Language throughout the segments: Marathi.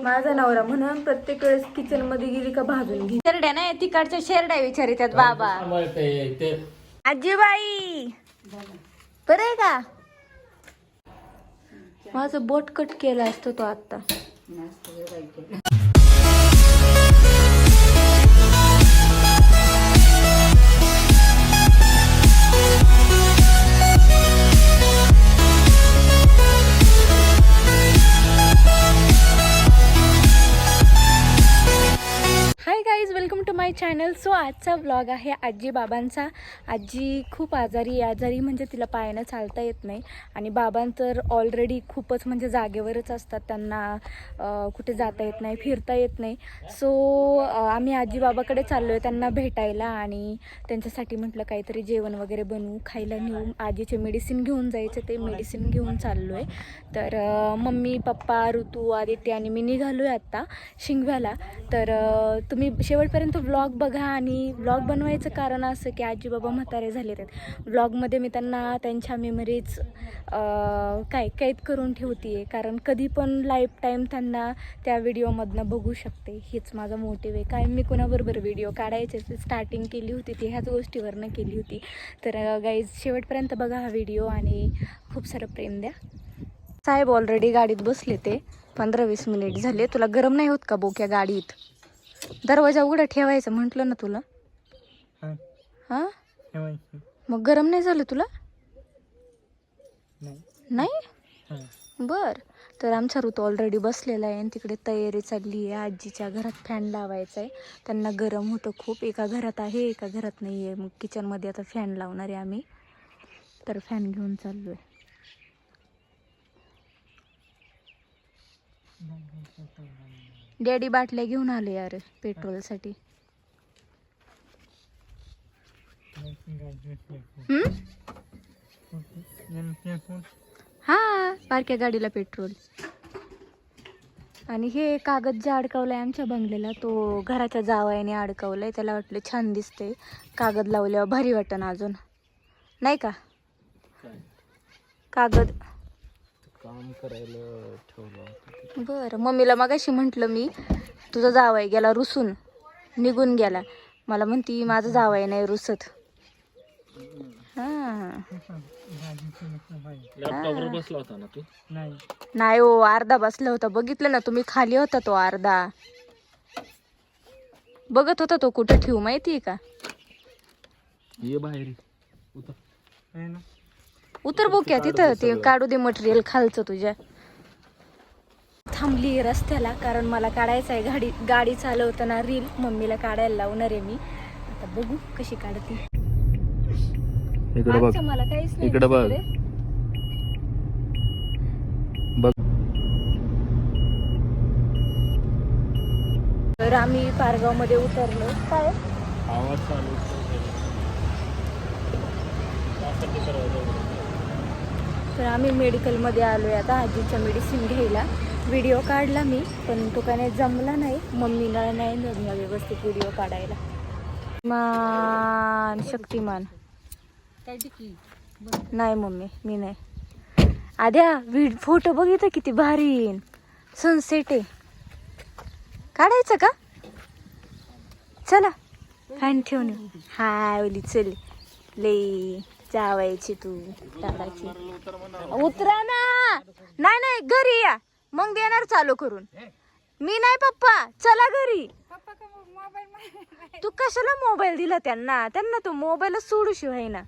माझा नवरा म्हणून प्रत्येक वेळेस किचन मध्ये गेली का भाजून घे. शेरड्या नाही तिकडच्या शेरड्या विचारितात बाबा. आजीबाई बरं आहे का? माझं बोट कट केला असतो तो आता. Hi guys, welcome to my channel. So आजचा व्लॉग आहे आजी बाबांचा. आजी खूप आजारी म्हणजे तिला पायानं चालता येत नाही आणि बाबां तर ऑलरेडी खूपच म्हणजे जागेवरच असतात. त्यांना कुठे जाता येत नाही, फिरता येत नाही. सो आम्ही आजी बाबाकडे चाललो आहे त्यांना भेटायला आणि त्यांच्यासाठी म्हटलं काहीतरी जेवण वगैरे बनवू, खायला नेऊ. आजीचे मेडिसिन घेऊन जायचे, ते मेडिसिन घेऊन चाललो आहे. तर मम्मी पप्पा ऋतू आदित्य आणि मी निघालो आहे आत्ता शिंगव्याला. तर तुम्ही शेवटपर्यंत व्लॉग बघा. आणि व्लॉग बनवायचं कारण असं की आजी बाबा म्हातारे झाले आहेत. व्लॉगमध्ये मी त्यांना त्यांच्या मेमरीज कैद करून ठेवते आहे, कारण कधी पण लाईफ टाईम त्यांना त्या व्हिडिओमधनं बघू शकते. हेच माझा मोटिव्ह आहे. काय मी कोणाबरोबर व्हिडिओ काढायचे स्टार्टिंग केली होती ती ह्याच गोष्टीवरनं केली होती. तर गाईज शेवटपर्यंत बघा हा व्हिडिओ आणि खूप सारं प्रेम द्या. साहेब ऑलरेडी गाडीत बसले, ते 15-20 मिनिट झाले. तुला गरम नाही होत का बोक्या गाडीत? दरवाजा उघडा ठेवायचं म्हटलं ना तुला. हा मग गरम नाही झालं तुला? नाही बर. तर आमचा ऋतू ऑलरेडी बसलेला आहे आणि तिकडे तयारी चालली आहे. आजीच्या घरात फॅन लावायचा आहे, त्यांना गरम होतं खूप. एका घरात आहे एका घरात नाही आहे. मग किचनमध्ये आता फॅन लावणार आहे आम्ही. तर फॅन घेऊन चाललो आहे. डॅडी बाटल्या घेऊन आले यार पेट्रोलसाठी. हा बारक्या गाडीला पेट्रोल. आणि हे कागद जे अडकवलंय आमच्या बंगल्याला, तो घराच्या जावयाने अडकवलंय. त्याला वाटलं छान दिसते कागद लावल्यावर, भारी वाटन अजून नाही का? कागद काम करायला ठेवलं. बरं, मम्मीला मगाशी म्हटलं मी तुझा जावई गेला रुसून, निघून गेला. मला म्हणती माझा जावई नाही रुसत. लॅपटॉपवर बसला होता ना तू? नाही हो, अर्धा बसला होता. बघितलं ना तुम्ही, खाली होता तो अर्धा. बघत होता तो कुठं ठेवू माहितीये का? ये बाहेर उतर बोक्या तिथं, ते काढू दे मटेरियल खालचं तुझ्या. थांबली रस्त्याला कारण मला काढायचं आहे गाडी चालवताना रील. मम्मीला काढायला लावणार आहे मी. आता बघू कशी काढते. इकडे बघ, मला काहीच नाही. इकडे बघ बघ. तर आम्ही पारगाव मध्ये उतरलो. काय आवाज चालू? तर आम्ही मेडिकलमध्ये आलो आहे आता आजीच्या मेडिसिन घ्यायला. व्हिडिओ काढला मी, पण तो काय नाही जमला नाही. मम्मीला नाही जमला व्यवस्थित व्हिडिओ काढायला. मान शक्तिमान नाही मम्मी, मी नाही. आद्या फोटो बघितलं किती भारी सनसेट आहे. काढायचं का? चला फॅन ठेवून. हाय ओली चल ले जावायची तू टाकायची. उतरा ना. नाही घरी या, मग देणार चालू करून. मी नाही पप्पा, चला घरी. तू कशाला मोबाईल दिला त्यांना? तो मोबाईलच सोडू शिवाय ना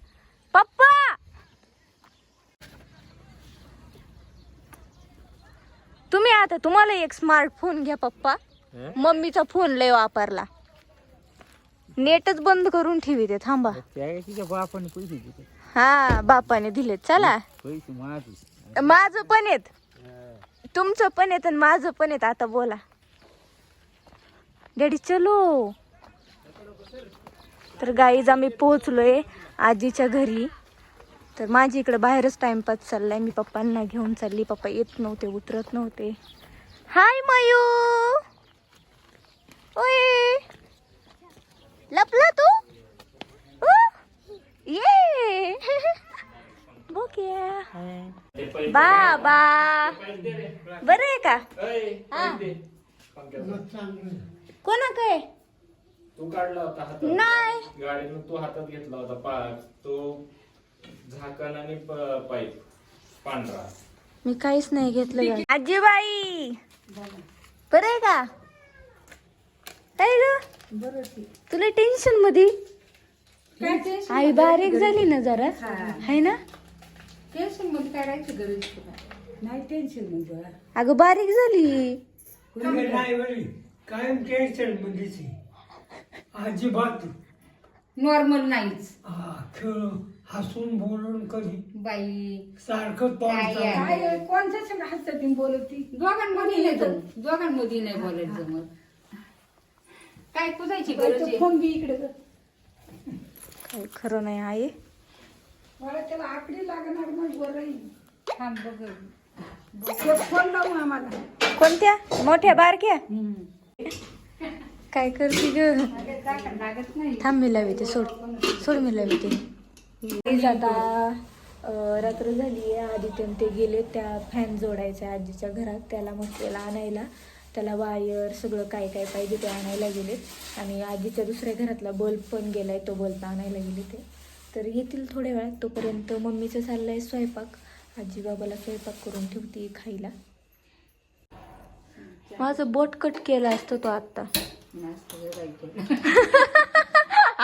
पप्पा. तुम्ही आता तुम्हाला एक स्मार्टफोन घ्या पप्पा. मम्मीचा फोन लय वापरला, नेटच बंद करून ठेवी ते. थांबा. हा बापाने दिले. चला माझं पण येत, तुमचं पण येत आणि माझं पण येत. आता बोला डॅडी चलो. तर गाईज आम्ही पोहोचलोय आजीच्या घरी. तर माझी इकडे बाहेरच टाइमपास चाललाय. मी पप्पांना घेऊन चालली. पप्पा येत नव्हते, उतरत नव्हते. हाय मयू, ओय लपला तू? ये बोक्या बाबा बरं आहे का? कोणा काय तू काढला होता हातात नाही गाडीनं तू हातात घेतला होता तो झाकण आणि पाईप पांढरा. मी काहीच नाही घेतलं. आजीबाई बरं आहे का काय ग तुला टेन्शन मध्ये आई बारीक झाली ना जरा आहे ना. टेन्शन मध्ये काढायची गरज नाही. टेन्शन मध्ये अगं बारीक झाली. कायम टेन्शन मध्येच अजिबात नॉर्मल नाहीच. खेळ हसून बोलून कधी बाई सारखं काय कोणत्या संग हसती बोलती. दोघांमध्ये नाही जमत. दोघांमध्ये नाही बोलायचं जमत. काय पुजायची गरज आहे. फोन घे इकडे काय खरं नाही आई. मला त्याला आकडी लागणार मग बरं थांब बघ. फोन लावू आम्हाला. कोणत्या मोठ्या बारक्या काय करते ग. लागत नाही. थांब मी लावते सोड सोड मी लावते. प्लीज आता रात्र झाली आहे. आदित्यन ते गेले त्या फॅन जोडायचा आजीच्या घरात. त्याला म्हटलेला आणायला. त्याला वायर सगळं काय काय पाहिजे ते आणायला गेले. आणि आजीच्या दुसऱ्या घरातला बल्ब पण गेलाय. तो बल्ब आणायला गेले ते. तर येतील थोड्या वेळात. तोपर्यंत मम्मीचं चाललंय स्वयंपाक. आजी बाबाला स्वयंपाक करून ठेवती खायला. माझं बोट कट केला असतो तो आत्ता.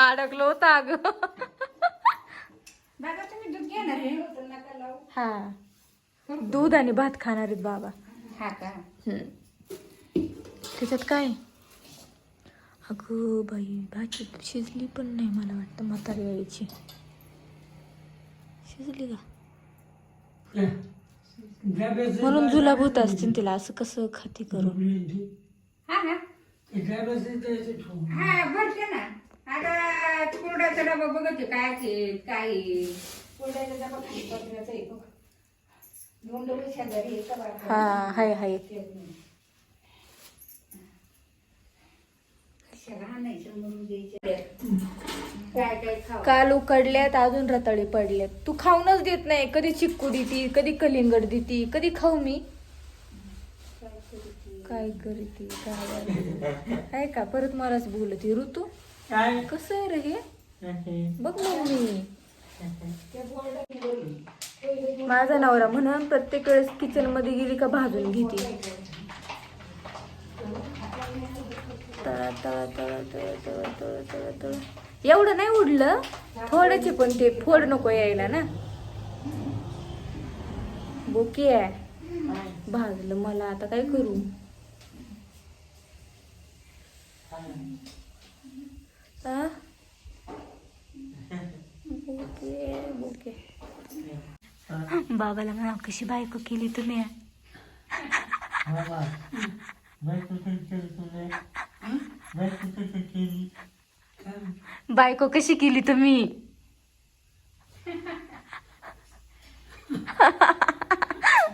अडकलो होता अगं. दादा तुम्ही दूध घेणार आहे. हा दूध आणि भात खाणार आहेत बाबा. हा का. त्याच्यात काय अगं बाई भाजी शिजली पण नाही. मला वाटतं म्हातारी वेळेची शिजली का म्हणून जुलाब होत असतील तिला. असं कसं खाती करून. हा हा हा भरते ना. आता कुरड्याचा डबा बघते काय काय कुरड्याचा डबा खाली पत्र्याचा आहे बघ. दोन डबे शेजारी एका बाजूला. हा हाय हाय. काय काय खाऊ. काल उकडल्यात अजून रताळी पडल्यात. तू खाऊनच देत नाही. कधी चिक्कू देती कधी कलिंगड देती. कधी खाऊ मी काय करते काय आहे का. परत मलाच बोलती ऋतू कसं आहे रे हे बघ मम्मी. माझा नवरा म्हणून प्रत्येक वेळेस किचन मध्ये गेली का भाजून घेते. तळा तळा तळा तळा तळा तळा तळा तळा. एवढं नाही उडलं थोडंच पण ते फोड नको यायला ना. बोकी आहे भाजलं. मला आता काय करू. बोके बोके. बाबाला म्हणा कशी बायको केली तुम्ही. बायको कशी केली तुम्ही.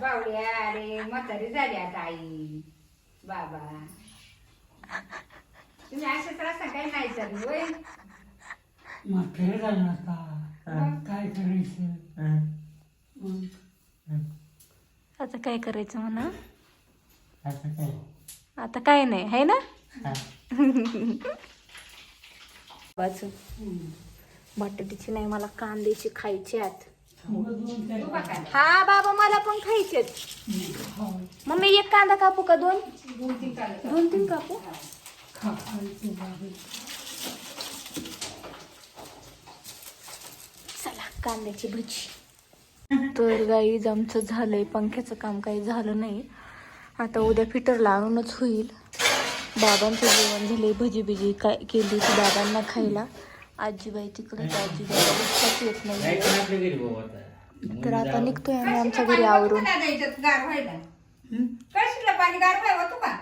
बावड्या अरे म्हातारी झाली आता आई बाबा. तुम्ही असंच असता काही नाही सर होय. म्हातारे झालं आता काय करायचं. आता काय करायचं म्हणा. आता काय नाही है ना. बटाट्याची नाही मला कांद्याची खायची आहेत. हा बाबा मला पण खायचे. मग मी एक कांदा कापू का दोन तीन कापू. चला कांद्याची भजी. तर गाईज आमचं झालंय. पंख्याचं काम काही झालं नाही. आता उद्या फिटरला आणूनच होईल. बाबांचं जेवण झाले. भजी बिजी काय केली ती बाबांना खायला. आजीबाई तिकडे आजीबाईला लक्षात येत नाही. तर आता निघतोय आम्ही आमच्या घरी आवरून. गार व्हायला कशीला पाणी गार व्हाय होतो का.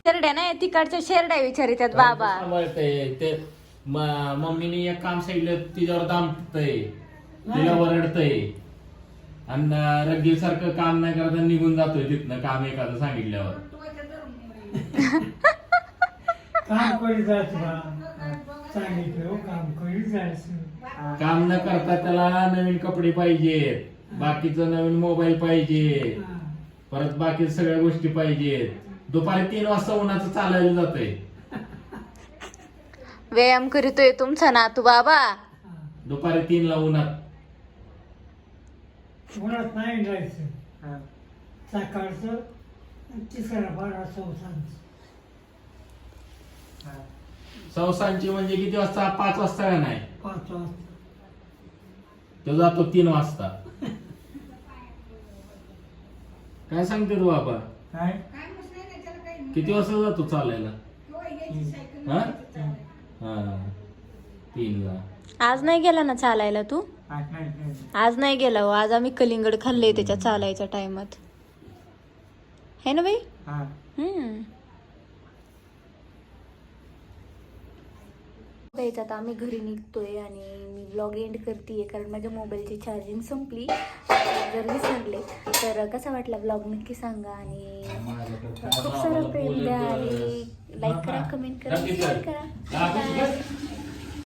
शेरड्या नाही तिकडच्या शेरड्या विचारितात बाबा. सांभाळतंय ते मम्मीने एक काम सांगितलं तिच्यावर दामतय तिला वरडतय. आणि रगील सारखं काम नाही करता निघून जातोय तिथनं काम एखादं सांगितल्यावर. काम करीत जायचं सांगितलं काम करीत जायचं. काम न करता त्याला नवीन कपडे पाहिजेत. बाकीचं नवीन मोबाईल पाहिजे, परत बाकी सगळ्या गोष्टी पाहिजेत. दुपारी 3 वाजता उन्हाचं चालायला जातंय. व्यायाम करतोय तुमचा नातू बाबा. दुपारी 3 ला उन्हात. उन्हात नाही जायचं. सकाळचं 12:30 संसांचं. संस्थांची म्हणजे किती वाजता? 5 वाजता का नाही? 5 वाजता. तो जातो 3 वाजता. काय सांगते तू बाबा? काय? काय मस्त नाही ना, त्याला काही किती वाजता जातो चालायला? किंवा यायची सायकल हा? मध्ये चालायला. हा 3 ला. आज नाही गेला ना चालायला तू? आज नाही गेला हो. आज आम्ही कलिंगड खाल्ले त्याच्या चालायच्या टाइमात, है ना बाई? गाईज आता आम्ही घरी निघतोय आणि मी ब्लॉग एंड करते कारण माझ्या मोबाईलची चार्जिंग संपली. जर विसरले तर कसा वाटला ब्लॉग नक्की सांगा आणि खूप सारं प्रेम द्या आणि लाईक करा, कमेंट करा, शेअर करा.